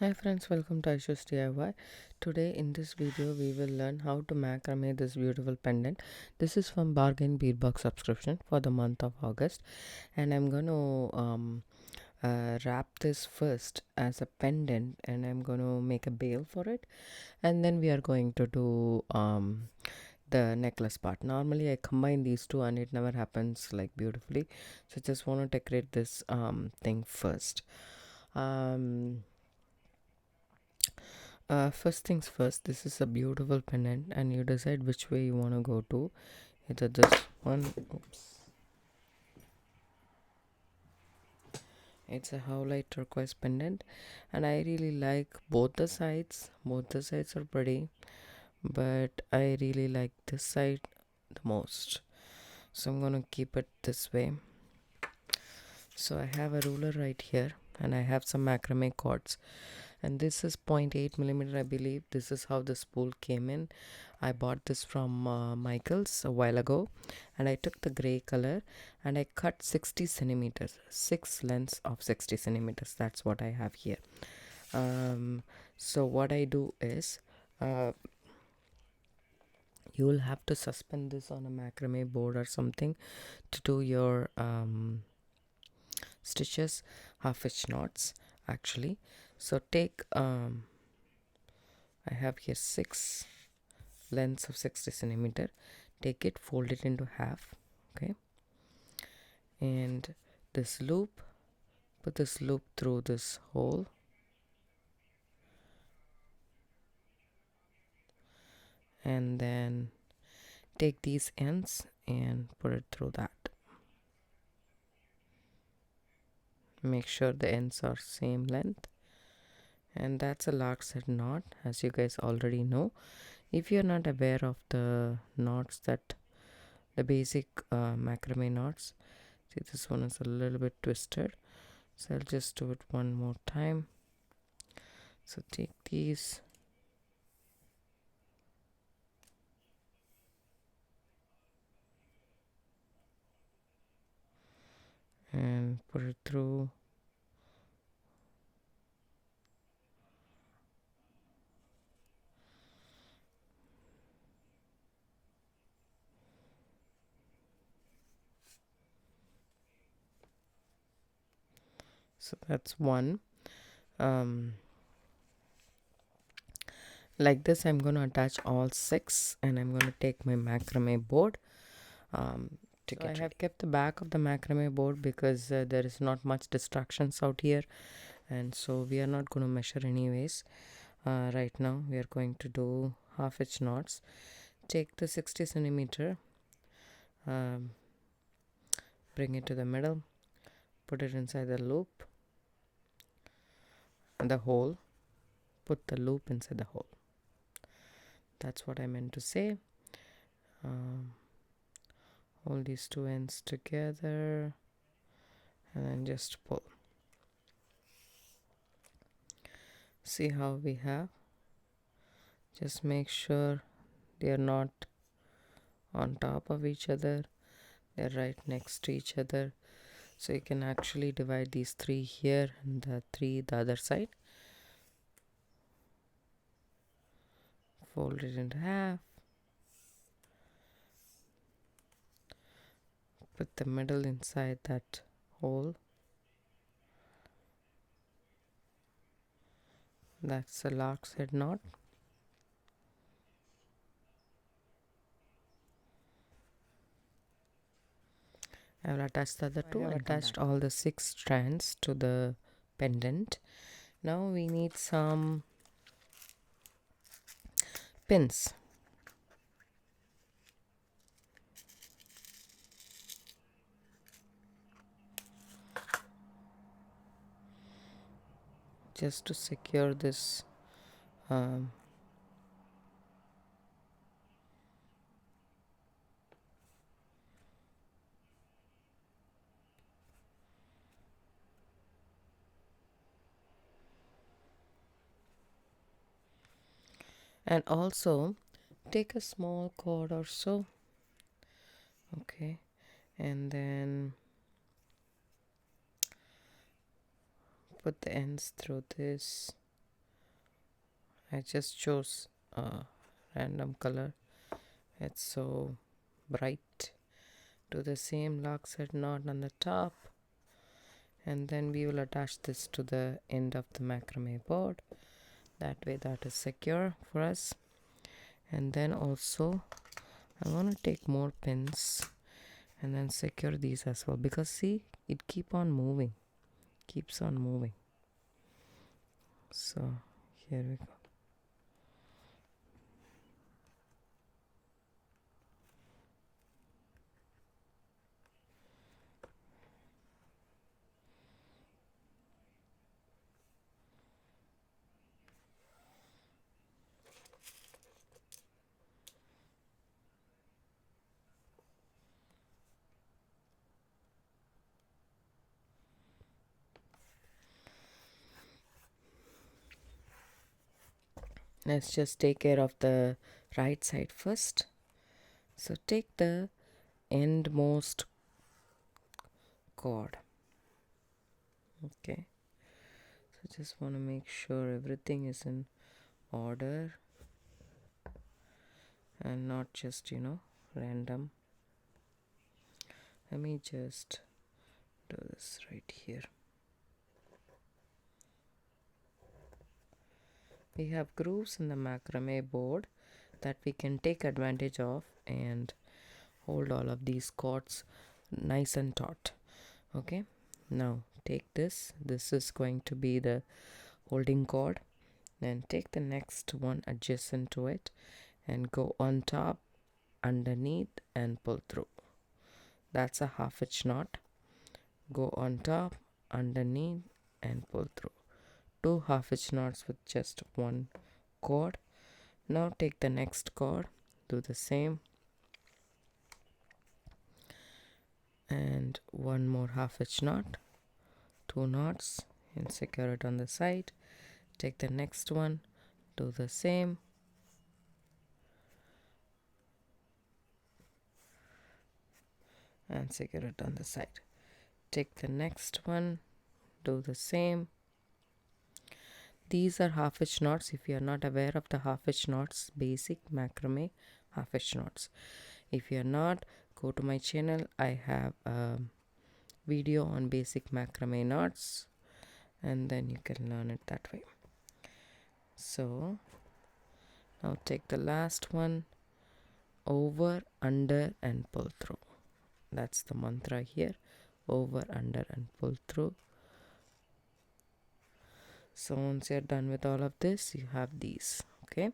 Hi friends, welcome to Aishusdiy. Today in this video we will learn how to macrame this beautiful pendant. This is from bargain beadbox subscription for the month of August, and I'm going to wrap this first as a pendant, and I'm going to make a bail for it, and then we are going to do the necklace part. Normally I combine these two and it never happens like beautifully, so just want to decorate this thing first. First things first, this is a beautiful pendant and you decide which way you want to go to. Either this one, oops, it's a howlite turquoise pendant, and I really like both the sides. Both the sides are pretty, but I really like this side the most, so I'm gonna keep it this way. So I have a ruler right here and I have some macrame cords, and this is 0.8 millimeter, I believe. This is how the spool came in. I bought this from Michael's a while ago, and I took the gray color and I cut 60 centimeters, 6 lengths of 60 centimeters. That's what I have here. So what I do is you will have to suspend this on a macrame board or something to do your stitches, half hitch knots actually. So take I have here 6 lengths of 60 centimeter. Take it, fold it into half, okay, and this loop, put this loop through this hole, and then take these ends and put it through that. Make sure the ends are same length, and that's a lark set knot, as you guys already know. If you're not aware of the knots, that the basic macrame knots, see, this one is a little bit twisted, so I'll just do it one more time. So take these and put it through. So that's one. Like this I'm going to attach all 6, and I'm going to take my macrame board to get. I have kept the back of the macrame board because there is not much distractions out here, and so we are not going to measure anyways. Right now we are going to do half hitch knots. Take the 60 centimeter, bring it to the middle, put it inside the loop, the hole, put the loop inside the hole. That's what I meant to say. Hold these two ends together and then just pull. See how we have? Just make sure they are not on top of each other, they're right next to each other. So you can actually divide these 3 here and the 3 the other side. Fold it into half, put the middle inside that hole. That's a lark's head knot. I will attach the other two. I attached all the 6 strands to the pendant. Now we need some pins. Just to secure this and also take a small cord or so, okay, and then put the ends through this I just chose a random color. It's so bright. Do the same lock set knot on the top, and then we will attach this to the end of the macrame board. That way that is secure for us. And then also I'm going to take more pins and then secure these as well, because see, it keeps on moving. So here we go. Let's just take care of the right side first. So take the endmost cord. Okay, so just want to make sure everything is in order and not just random. Let me just do this right here. We have grooves in the macrame board that we can take advantage of and hold all of these cords nice and taut. Okay, now take this is going to be the holding cord. Then take the next one adjacent to it and go on top, underneath, and pull through. That's a half hitch knot. Go on top, underneath, and pull through. 2 half hitch knots with just one cord. Now take the next cord, do the same, and one more half hitch knot, 2 knots, and secure it on the side. Take the next one, do the same, and secure it on the side. Take the next one, do the same. These are half hitch knots. If you are not aware of the half hitch knots, basic macrame half hitch knots, if you are not, go to my channel. I have a video on basic macrame knots, and then you can learn it that way. So now take the last one, over, under, and pull through. That's the mantra here: over, under, and pull through. So once you're done with all of this, you have these. Okay,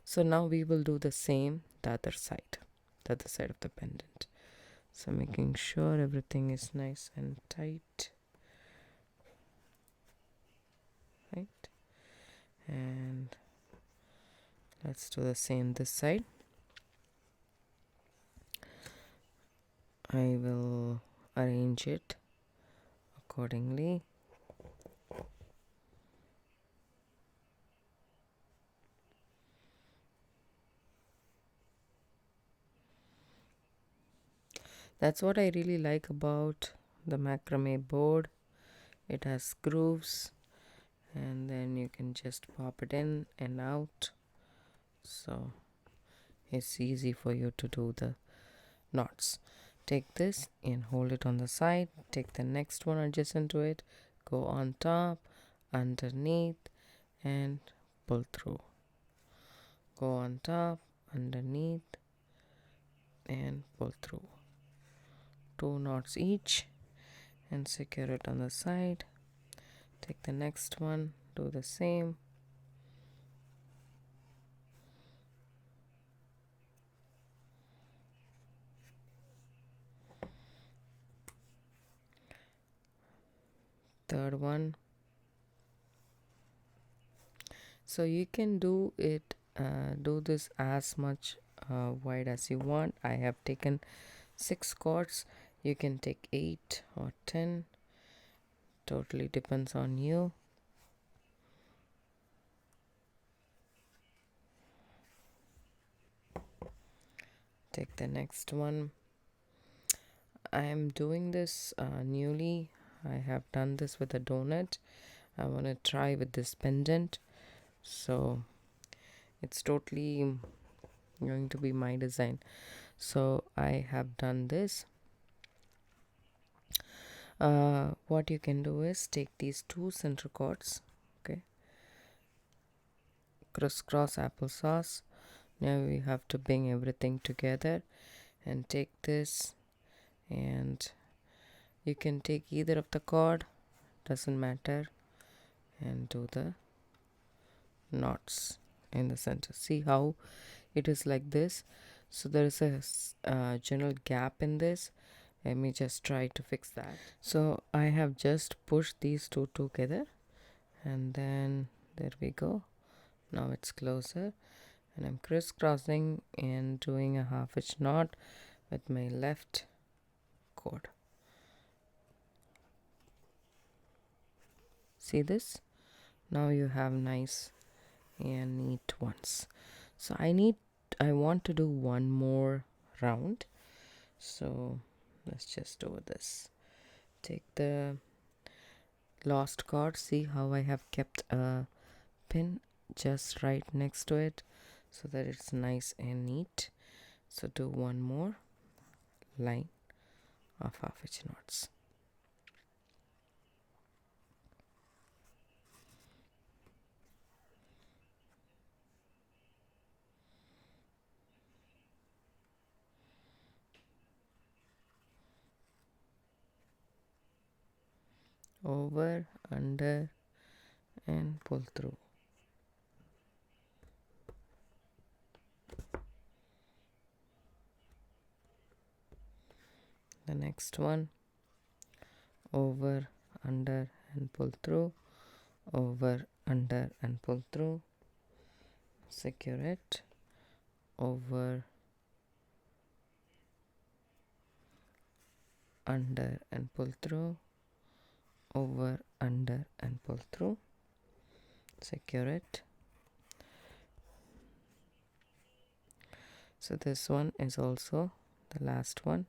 so now we will do the same the other side of the pendant. So making sure everything is nice and tight, right? And let's do the same this side. I will arrange it accordingly. That's what I really like about the macrame board. It has grooves, and then you can just pop it in and out, so it's easy for you to do the knots. Take this and hold it on the side. Take the next one adjacent to it, go on top, underneath, and pull through. Go on top, underneath, and pull through. 2 knots each, and secure it on the side. Take the next one, do the same. Third one. So you can do it, do this as much wide as you want. I have taken 6 cords. You can take 8 or 10. Totally depends on you. Take the next one. I am doing this newly. I have done this with a donut. I want to try with this pendant. So It's totally going to be my design. So I have done this. What you can do is take these two center chords, okay, crisscross applesauce. Now we have to bring everything together and take this, and you can take either of the chord, doesn't matter, and do the knots in the center. See how it is like this? So there is a general gap in this. Let me just try to fix that. So I have just pushed these two together, and then there we go. Now it's closer, and I'm crisscrossing and doing a half hitch knot with my left cord. See this? Now you have nice and neat ones. So I want to do one more round. So let's just do this. Take the lost cord. See how I have kept a pin just right next to it so that it's nice and neat. So do one more line of half hitch knots. Over, under, and pull through. The next one, over, under, and pull through, over, under, and pull through. Secure it, over, under, and pull through, over, under, and pull through. Secure it. So this one is also the last one,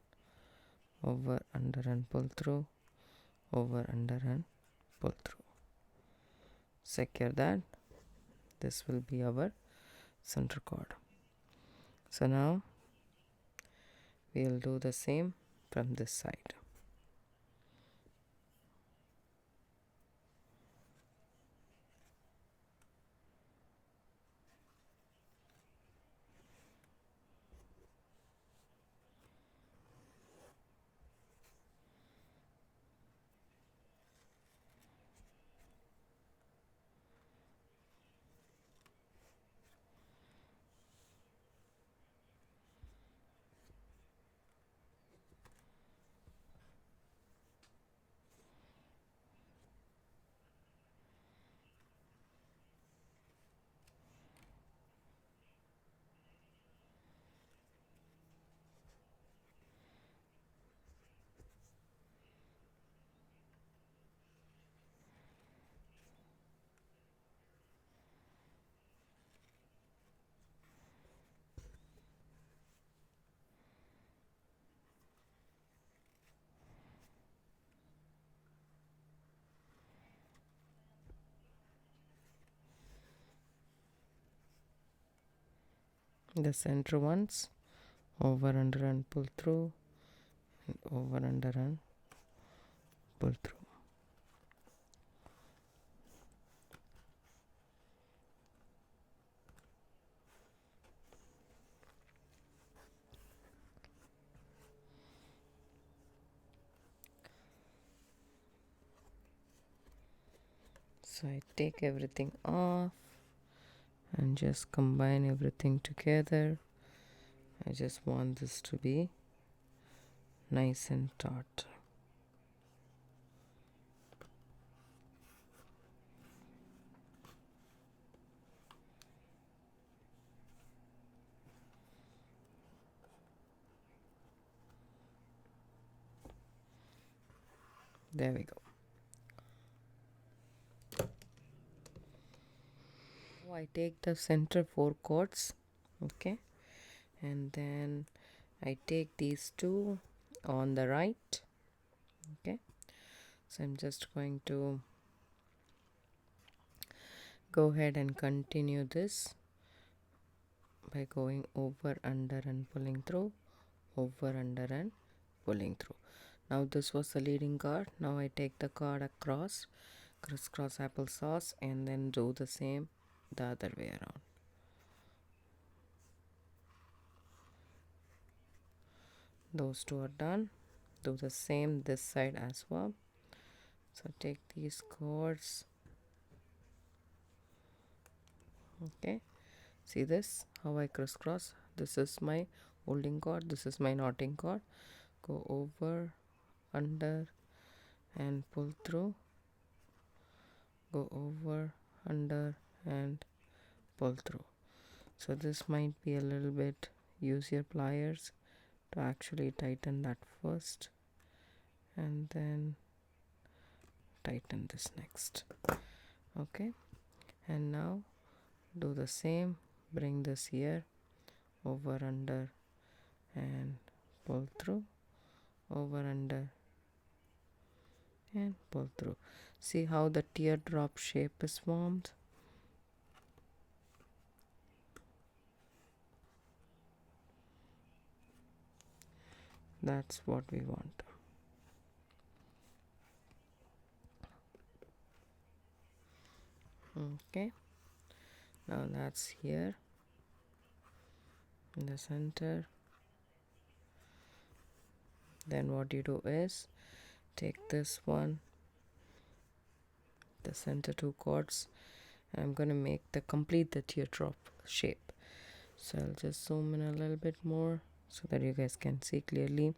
over, under, and pull through, over, under, and pull through. Secure that. This will be our center chord. So now we'll do the same from this side. The center ones, over, under, and pull through, and over, under, and pull through. So I take everything off and just combine everything together. I just want this to be nice and taut. There we go. Now I take the center four chords, okay, and then I take these two on the right, okay. So I'm just going to go ahead and continue this by going over, under and pulling through, over, under and pulling through. Now this was the leading card. Now I take the card across, crisscross applesauce, and then do the same the other way around. Those two are done. Do the same this side as well. So take these cords. Okay, see this, how I crisscross. This is my holding cord, this is my knotting cord. Go over, under and pull through, go over, under and pull through. So this might be a little bit, use your pliers to actually tighten that first and then tighten this next. Okay, and now do the same, bring this here, over, under and pull through, over, under and pull through. See how the teardrop shape is formed? That's what we want. Okay, now that's here in the center. Then what you do is take this one, the center two cords, and I'm going to complete the teardrop shape. So I'll just zoom in a little bit more so that you guys can see clearly.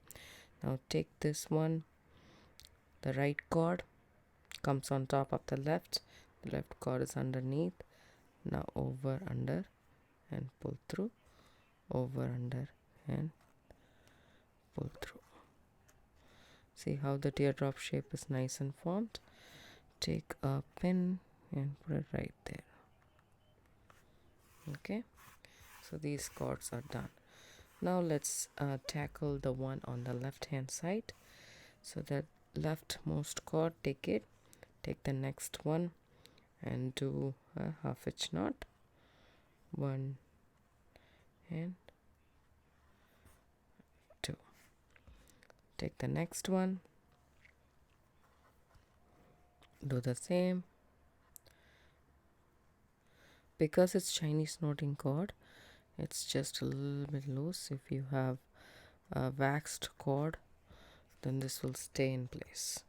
Now take this one, the right cord comes on top of the left cord is underneath. Now over, under and pull through, over, under and pull through. See how the teardrop shape is nice and formed. Take a pin and put it right there. Okay, so these cords are done. Now let's tackle the one on the left hand side. So that leftmost cord, take the next one and do a half hitch knot, 1 and 2. Take the next one, do the same. Because it's Chinese knotting cord, it's just a little bit loose. If you have a waxed cord, then this will stay in place.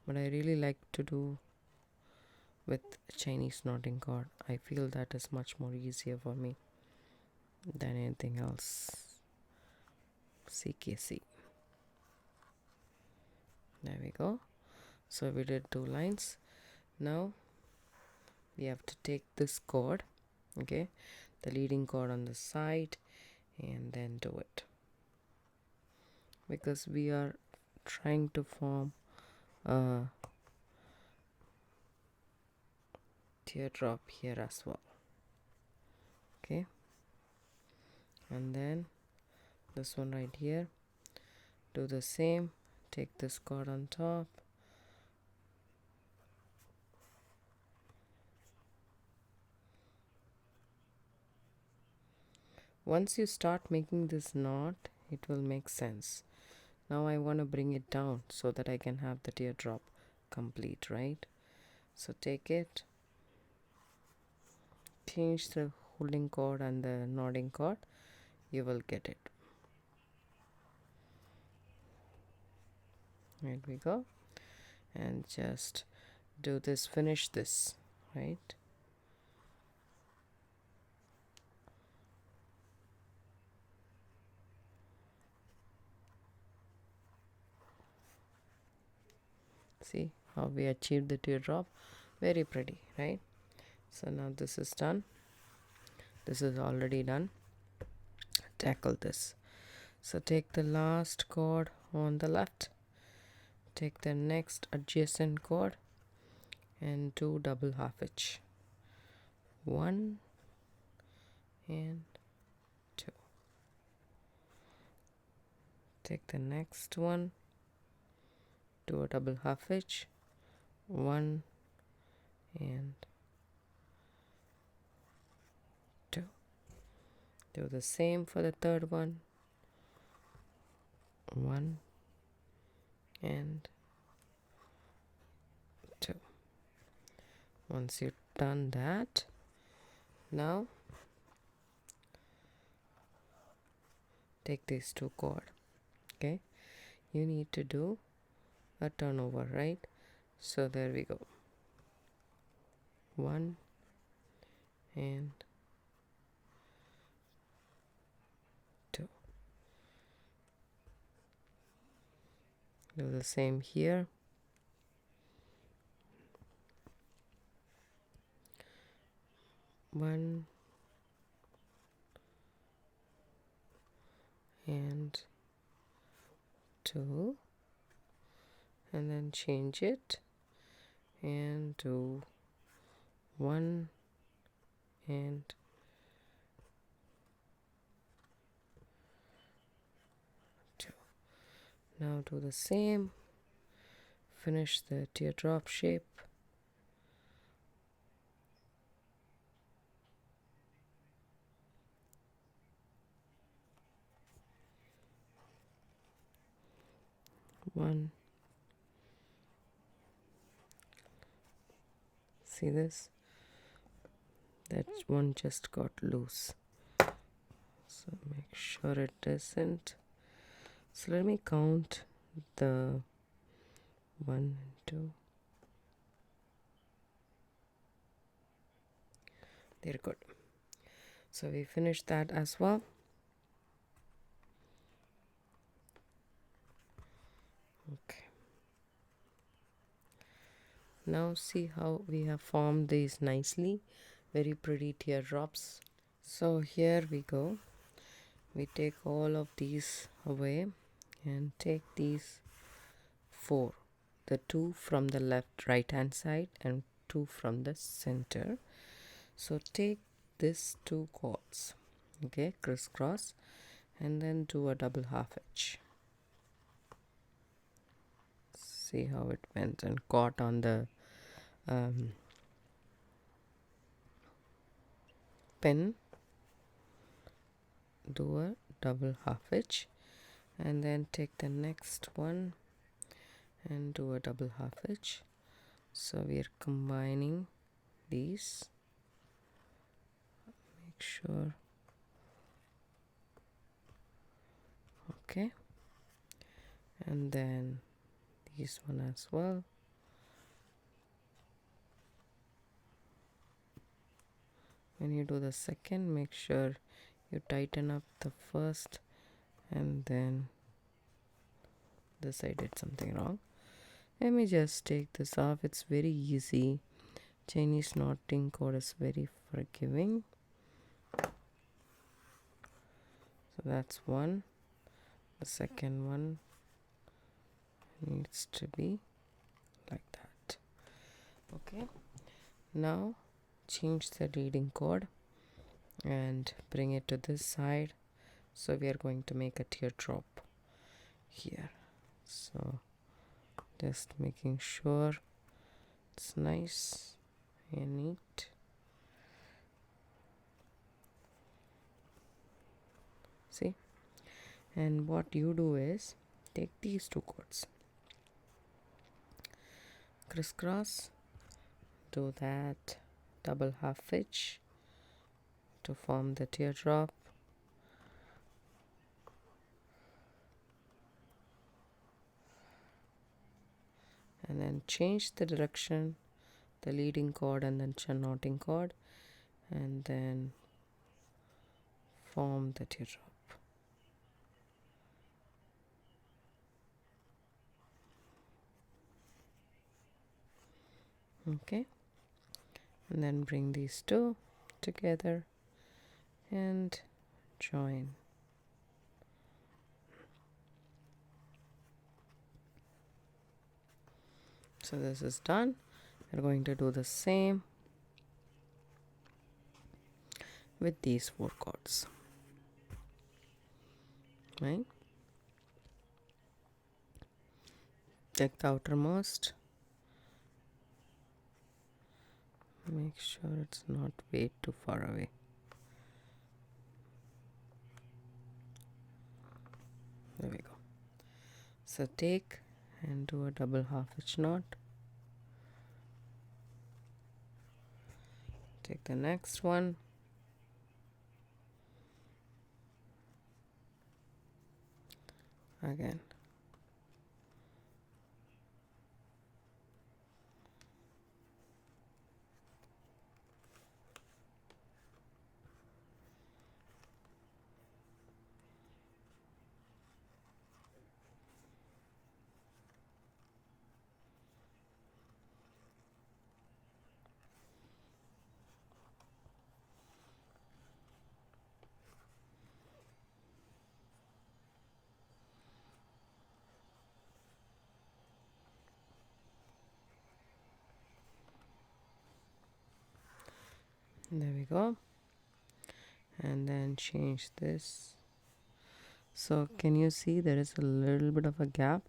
But I really like to do with Chinese knotting cord. I feel that is much more easier for me than anything else. CKC. There we go. So we did 2 lines. Now we have to take this cord, okay, the leading cord on the side, and then do it, because we are trying to form a teardrop here as well. Okay, and then this one right here, do the same, take this cord on top, once you start making this knot, it will make sense. Now I want to bring it down so that I can have the teardrop complete, right? So take it, change the holding cord and the knotting cord, you will get it. There we go. And just do this, finish this, right? See how we achieved the teardrop? Very pretty, right? So now this is done. This is already done. Tackle this. So take the last cord on the left, take the next adjacent cord and do double half hitch, 1 and 2. Take the next one, do a double half hitch, 1 and Do the same for the third one. 1 and 2. Once you've done that, now take these 2 cord. Okay, you need to do a turnover, right? So there we go. 1 and 2. Do the same here. 1 and 2, and then change it and do 1 and 2. Now do the same. Finish the teardrop shape. One. See this? That one just got loose. So make sure it isn't. So let me count the 1 and 2. They're good. So we finished that as well. Okay. Now see how we have formed these nicely. Very pretty teardrops. So here we go. We take all of these away and take these 4. The 2 from the left right hand side and 2 from the center. So take this 2 cords, okay, crisscross, and then do a double half hitch. See how it went and caught on the pin. Do a double half hitch and then take the next one and do a double half hitch. So we are combining these. Make sure. Okay, and then this one as well. When you do the second, make sure you tighten up the first, and then this I did something wrong. Let me just take this off. It's very easy. Chinese knotting cord is very forgiving. So that's one. The second one needs to be like that. Okay, now change the leading cord and bring it to this side. So we are going to make a teardrop here. So just making sure it's nice and neat. See, and what you do is take these 2 cords, crisscross, do that double half hitch to form the teardrop, and then change the direction, the leading cord and then knotting cord, and then form the teardrop. Okay, and then bring these 2 together and join. So this is done. We're going to do the same with these 4 cords, right? Take the outermost, make sure it's not way too far away. So take and do a double half hitch knot. Take the next one. Again. There we go. And then change this. So can you see there is a little bit of a gap?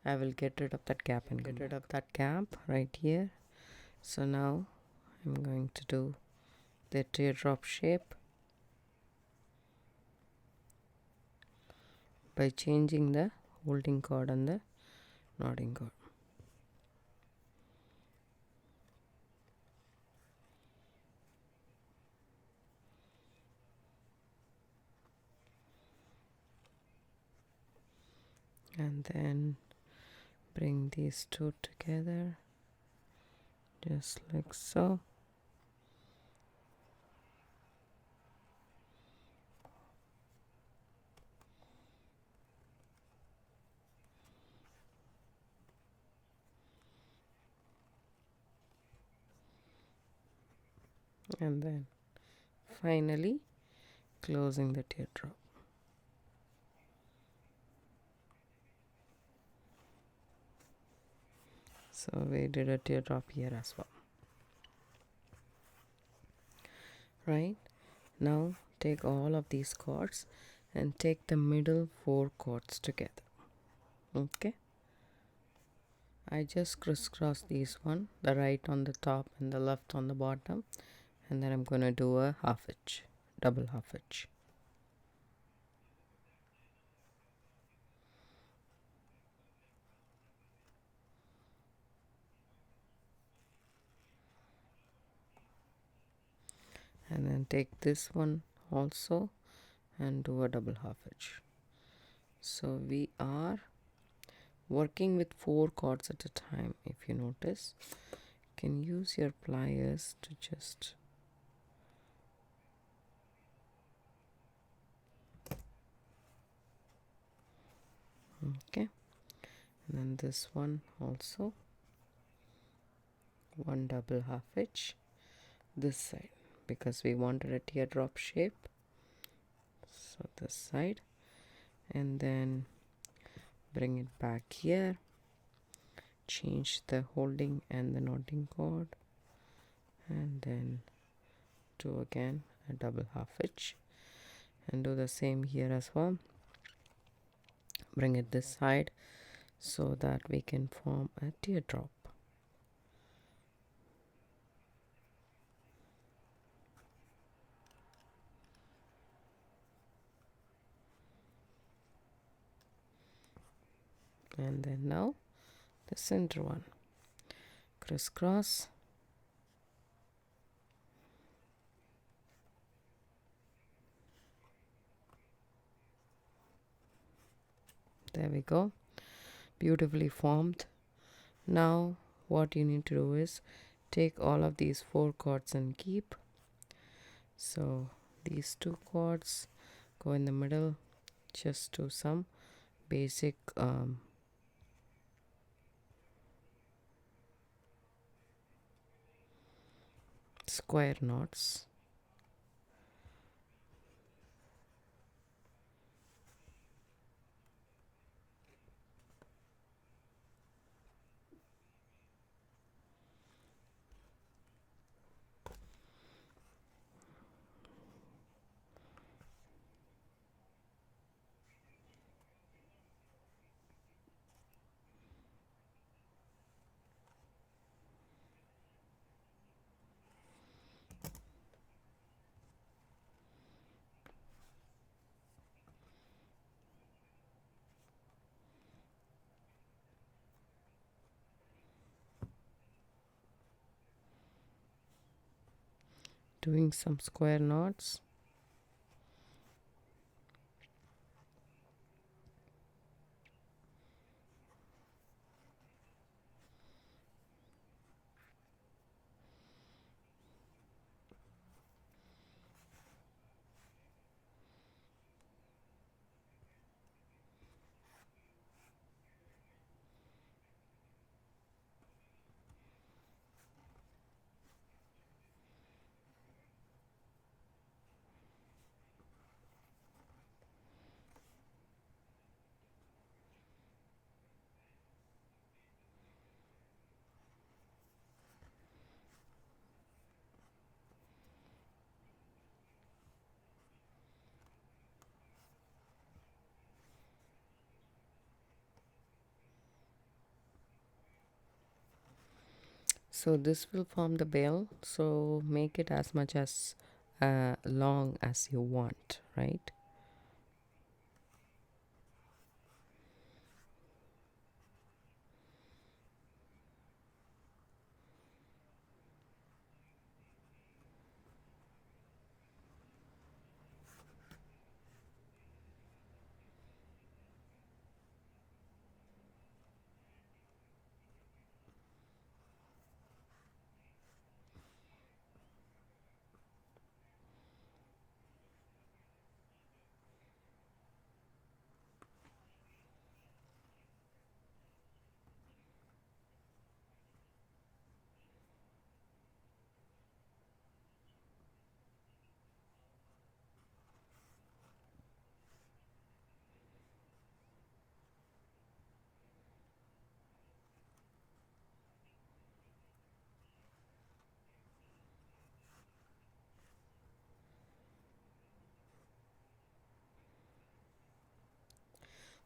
I will get rid of that gap and get rid of that gap right here. So now I'm going to do the teardrop shape by changing the holding cord and the knotting cord. And then bring these two together just like so. And then finally closing the teardrop. So we did a teardrop here as well. Right, now take all of these cords and take the middle 4 cords together. Okay, I just crisscross these one, the right on the top and the left on the bottom, and then I'm gonna do a half hitch, double half hitch. And then take this one also and do a double half hitch. So we are working with 4 cords at a time. If you notice, you can use your pliers to just okay. And then this one also, one double half hitch this side because we wanted a teardrop shape, so this side, and then bring it back here, change the holding and the knotting cord, and then do again a double half hitch and do the same here as well. Bring it this side so that we can form a teardrop. And then now the center one, crisscross, there we go, beautifully formed. Now what you need to do is take all of these 4 cords and keep. So these 2 cords go in the middle, just do some basic square knots. doing some square knots. So this will form the bail, so make it as much as long as you want, right?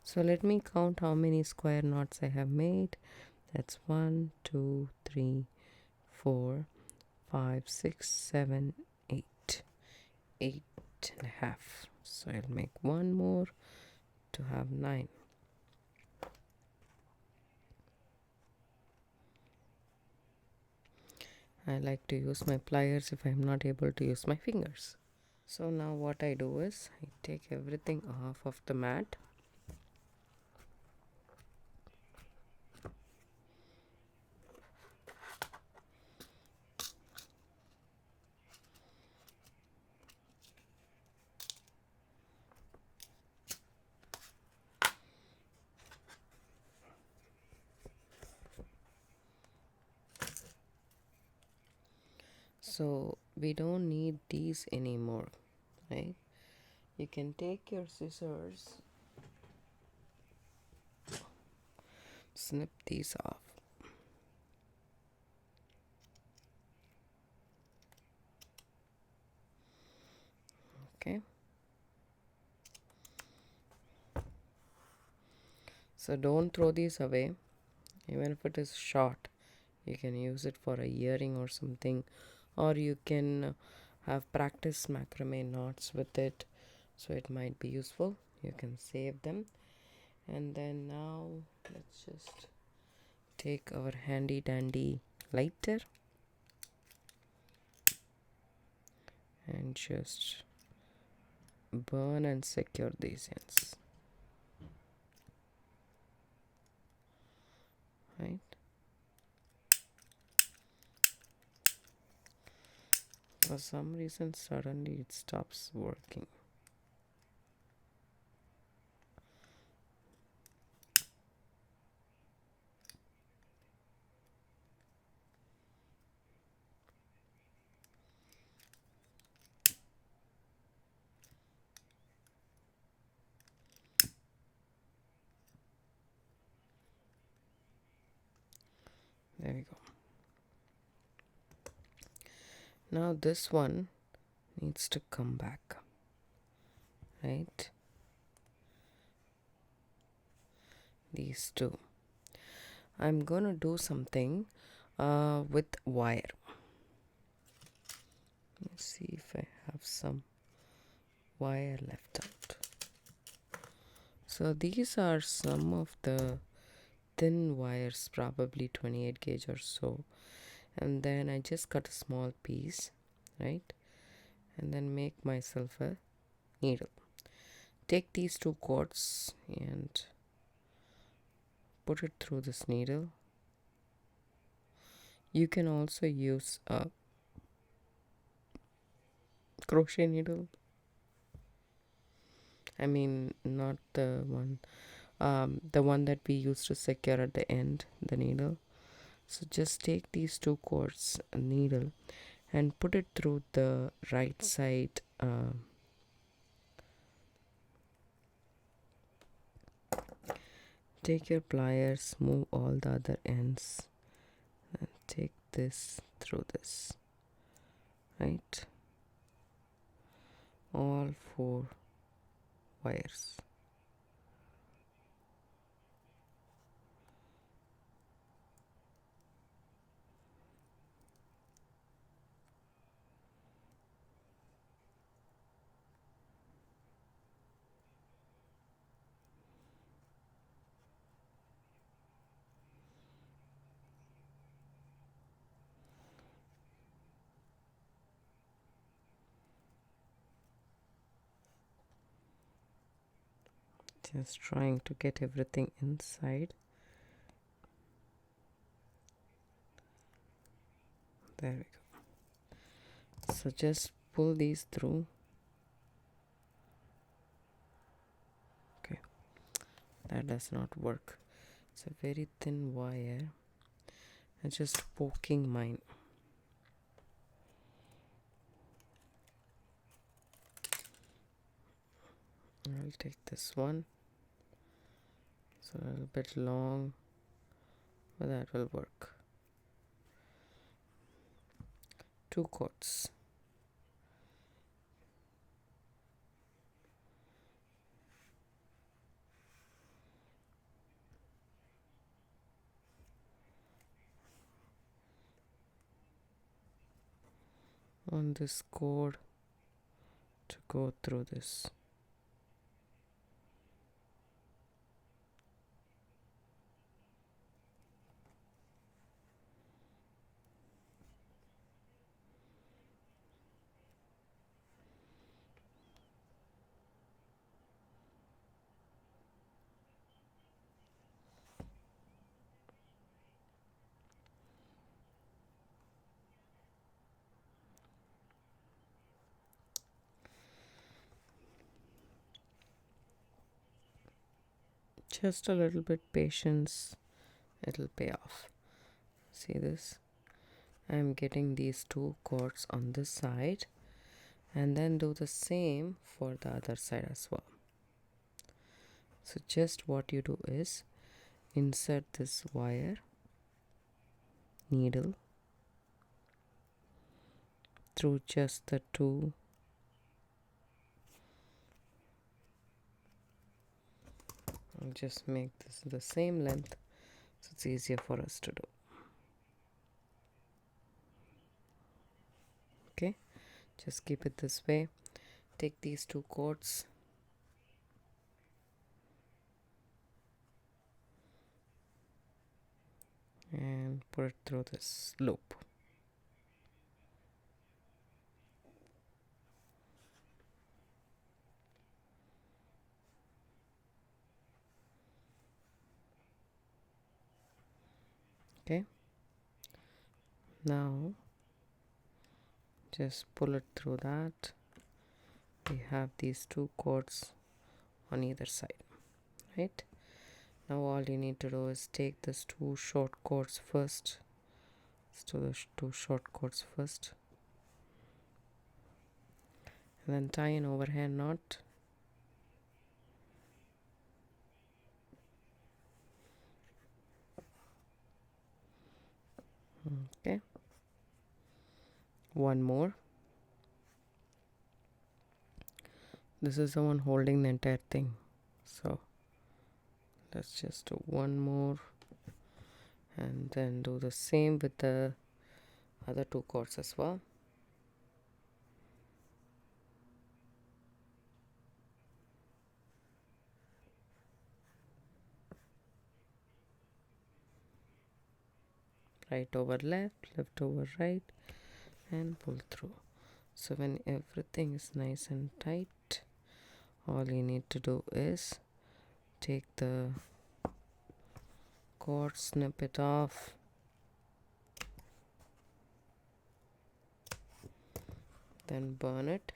So let me count how many square knots I have made. That's 1, 2, 3, 4, 5, 6, 7, 8. 8.5. So I'll make one more to have 9. I like to use my pliers if I'm not able to use my fingers. So now what I do is I take everything off of the mat. So we don't need these anymore, right? You can take your scissors, snip these off. Okay. So don't throw these away. Even if it is short, you can use it for a earring or something, or you can have practice macrame knots with it, so it might be useful. You can save them. And then now let's just take our handy dandy lighter and just burn and secure these ends, right? For some reason suddenly it stops working. There we go. Now this one needs to come back, right? These two. I'm gonna do something with wire. Let's see if I have some wire left out. So these are some of the thin wires, probably 28 gauge or so, and then I just cut a small piece, right? and then make myself a needle. Take these two cords and put it through this needle. You can also use a crochet needle. I mean, not the one that we used to secure at the end, the needle. So just take these two cords, a needle, and put it through the right side. Take your pliers, move all the other ends, and take this through this, right? All 4 wires. Just trying to get everything inside. There we go. So just pull these through. Okay, that does not work. It's a very thin wire. I'm just poking mine. I'll take this one. It's a little bit long, but that will work. 2 cords. On this cord to go through this. Just a little bit patience, it'll pay off. See this? I'm getting these 2 cords on this side, and then do the same for the other side as well. So just what you do is insert this wire, needle, through just the 2 I'll just make this the same length so it's easier for us to do. Okay, just keep it this way. Take these 2 cords, and put it through this loop. Okay, now just pull it through that. We have these 2 cords on either side, right? Now all you need to do is take these 2 short cords first. Let's do the 2 short cords first, and then tie an overhand knot. Okay, one more. This is the one holding the entire thing, so let's just do one more, and then do the same with the other 2 cords as well. Right over left, left over right, and pull through. So when everything is nice and tight, all you need to do is take the cord, snip it off, then burn it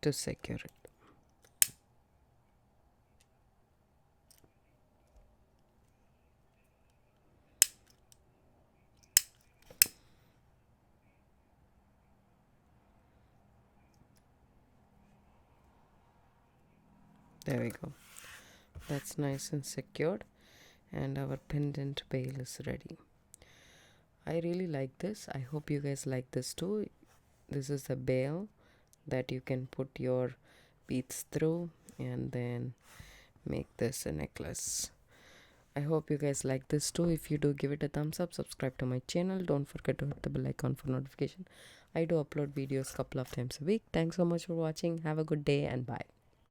to secure it. There we go. That's nice and secured, and our pendant bail is ready. I really like this. I hope you guys like this too. This is a bail that you can put your beads through and then make this a necklace. I hope you guys like this too. If you do, give it a thumbs up, subscribe to my channel, don't forget to hit the bell icon for notification. I do upload videos couple of times a week. Thanks so much for watching. Have a good day and bye.